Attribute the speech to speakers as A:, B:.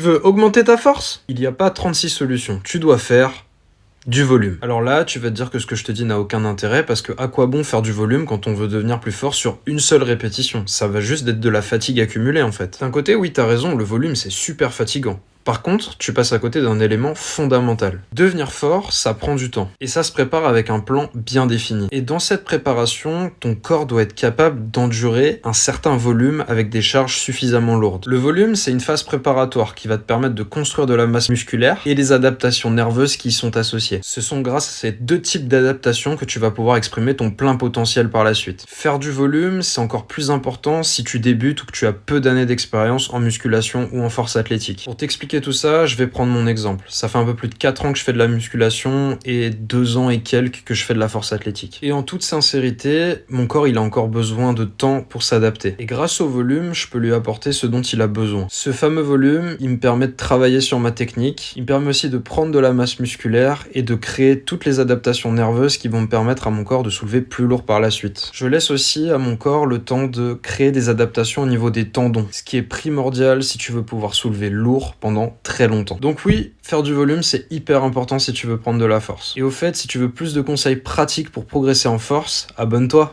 A: Tu veux augmenter ta force? Il n'y a pas 36 solutions. Tu dois faire du volume. Alors là, tu vas te dire que ce que je te dis n'a aucun intérêt parce que à quoi bon faire du volume quand on veut devenir plus fort sur une seule répétition? Ça va juste être de la fatigue accumulée en fait. D'un côté, oui, t'as raison, le volume c'est super fatigant. Par contre, tu passes à côté d'un élément fondamental. Devenir fort, ça prend du temps. Et ça se prépare avec un plan bien défini. Et dans cette préparation, ton corps doit être capable d'endurer un certain volume avec des charges suffisamment lourdes. Le volume, c'est une phase préparatoire qui va te permettre de construire de la masse musculaire et les adaptations nerveuses qui y sont associées. Ce sont grâce à ces deux types d'adaptations que tu vas pouvoir exprimer ton plein potentiel par la suite. Faire du volume, c'est encore plus important si tu débutes ou que tu as peu d'années d'expérience en musculation ou en force athlétique. Pour t'expliquer tout ça, je vais prendre mon exemple. Ça fait un peu plus de 4 ans que je fais de la musculation et 2 ans et quelques que je fais de la force athlétique. Et en toute sincérité, mon corps il a encore besoin de temps pour s'adapter. Et grâce au volume, je peux lui apporter ce dont il a besoin. Ce fameux volume, il me permet de travailler sur ma technique, il me permet aussi de prendre de la masse musculaire et de créer toutes les adaptations nerveuses qui vont me permettre à mon corps de soulever plus lourd par la suite. Je laisse aussi à mon corps le temps de créer des adaptations au niveau des tendons, ce qui est primordial si tu veux pouvoir soulever lourd pendant très longtemps. Donc oui, faire du volume, c'est hyper important si tu veux prendre de la force. Et au fait, si tu veux plus de conseils pratiques pour progresser en force, abonne-toi.